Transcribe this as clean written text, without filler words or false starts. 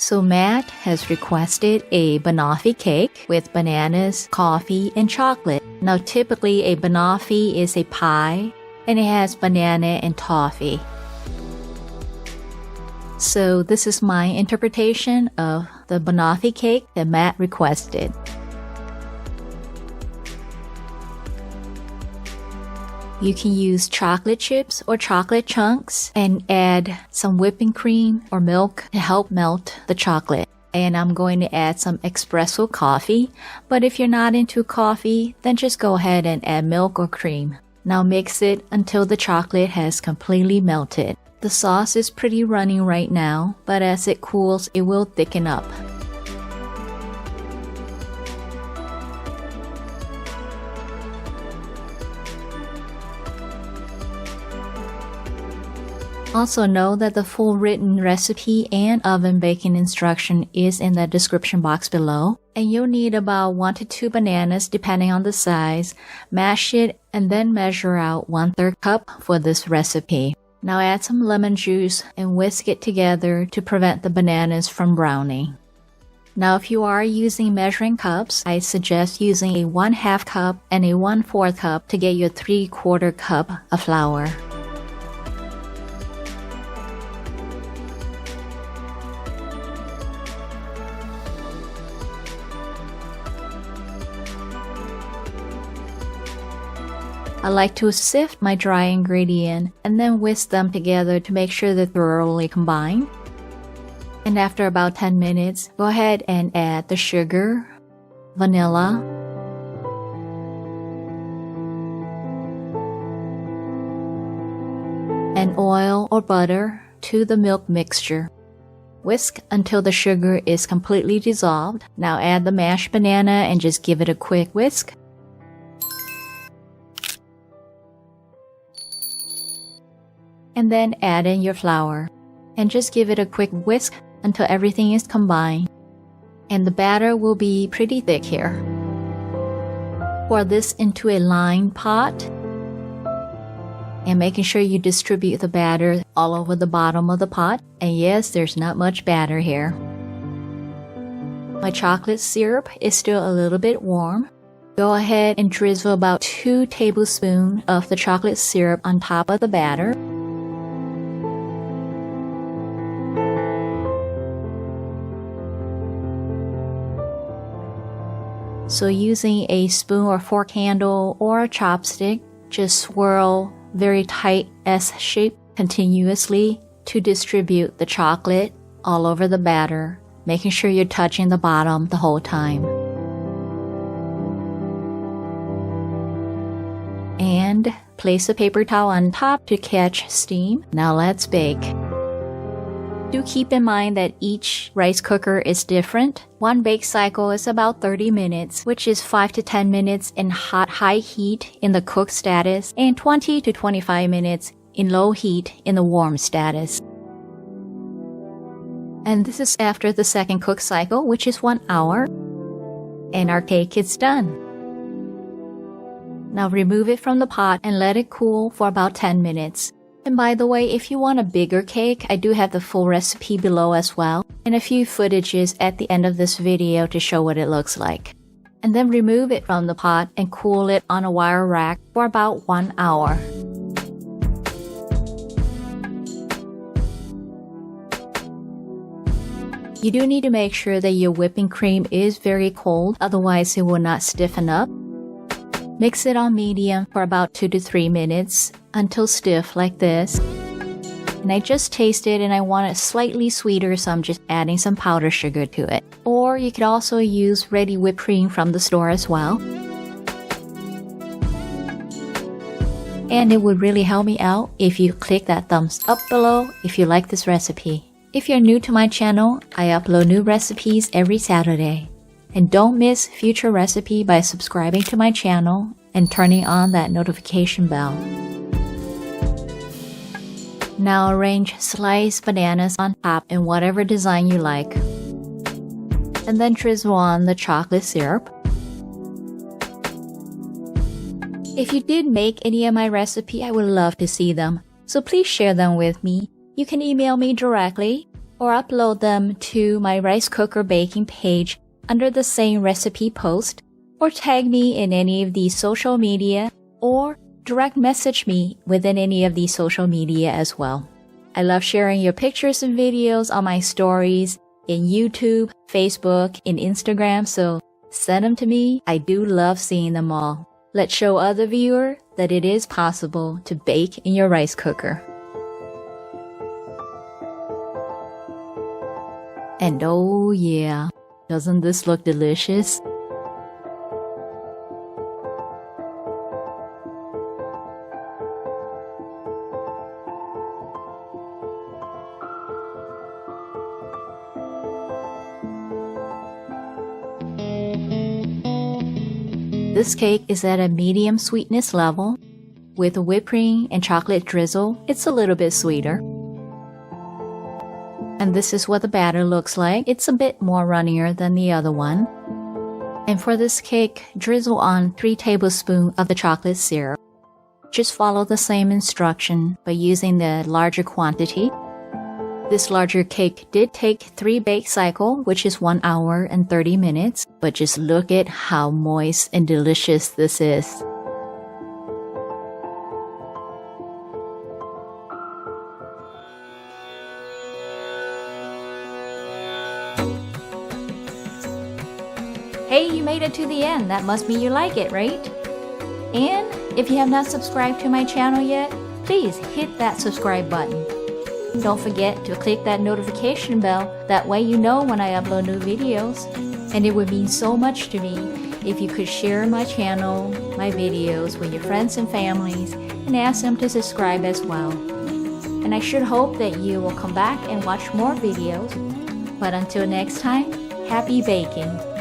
So Matt has requested a banoffee cake with bananas, coffee, and chocolate. Now typically a banoffee is a pie and it has banana and toffee. So this is my interpretation of the banoffee cake that Matt requested. You can use chocolate chips or chocolate chunks and add some whipping cream or milk to help melt the chocolate. And I'm going to add some espresso coffee, but if you're not into coffee, then just go ahead and add milk or cream. Now mix it until the chocolate has completely melted. The sauce is pretty runny right now, but as it cools, it will thicken up. Also know that the full written recipe and oven baking instruction is in the description box below. And you'll need about 1 to 2 bananas depending on the size. Mash it and then measure out 1/3 cup for this recipe. Now add some lemon juice and whisk it together to prevent the bananas from browning. Now if you are using measuring cups, I suggest using a 1/2 cup and a 1/4 cup to get your 3/4 cup of flour. I like to sift my dry ingredient and then whisk them together to make sure they're thoroughly combined. And after about 10 minutes, go ahead and add the sugar, vanilla, and oil or butter to the milk mixture. Whisk until the sugar is completely dissolved. Now add the mashed banana and just give it a quick whisk. And then add in your flour and just give it a quick whisk until everything is combined. And the batter will be pretty thick here. Pour this into a lined pot and making sure you distribute the batter all over the bottom of the pot. And yes, there's not much batter here. My chocolate syrup is still a little bit warm. Go ahead and drizzle about 2 tablespoons of the chocolate syrup on top of the batter. So using a spoon or fork handle or a chopstick, just swirl very tight S shape continuously to distribute the chocolate all over the batter, making sure you're touching the bottom the whole time. And place a paper towel on top to catch steam. Now let's bake. Do keep in mind that each rice cooker is different. One bake cycle is about 30 minutes, which is 5 to 10 minutes in high heat in the cooked status and 20 to 25 minutes in low heat in the warm status. And this is after the second cook cycle, which is 1 hour. And our cake is done. Now remove it from the pot and let it cool for about 10 minutes. And by the way, if you want a bigger cake, I do have the full recipe below as well, and a few footages at the end of this video to show what it looks like. And then remove it from the pot and cool it on a wire rack for about 1 hour. You do need to make sure that your whipping cream is very cold, otherwise it will not stiffen up. Mix it on medium for about 2 to 3 minutes until stiff like this. And I just tasted and I want it slightly sweeter, so I'm just adding some powdered sugar to it. Or you could also use ready whipped cream from the store as well. And it would really help me out if you click that thumbs up below if you like this recipe. If you're new to my channel, I upload new recipes every Saturday. And don't miss future recipe by subscribing to my channel and turning on that notification bell. Now arrange sliced bananas on top in whatever design you like. And then drizzle on the chocolate syrup. If you did make any of my recipe, I would love to see them. So please share them with me. You can email me directly or upload them to my rice cooker baking page under the same recipe post, or tag me in any of these social media, or direct message me within any of these social media as well. I love sharing your pictures and videos on my stories in YouTube, Facebook, and Instagram, so send them to me. I do love seeing them all. Let's show other viewers that it is possible to bake in your rice cooker. And oh yeah, doesn't this look delicious? This cake is at a medium sweetness level. With whipped cream and chocolate drizzle, it's a little bit sweeter. And this is what the batter looks like. It's a bit more runnier than the other one. And for this cake, drizzle on 3 tablespoons of the chocolate syrup. Just follow the same instruction by using the larger quantity. This larger cake did take 3 bake cycles, which is 1 hour and 30 minutes, but just look at how moist and delicious this is. Hey, you made it to the end. That must mean you like it, right? And if you have not subscribed to my channel yet, please hit that subscribe button. Don't forget to click that notification bell, that way you know when I upload new videos. And it would mean so much to me if you could share my channel, my videos with your friends and families, and ask them to subscribe as well. And I should hope that you will come back and watch more videos. But until next time, happy baking!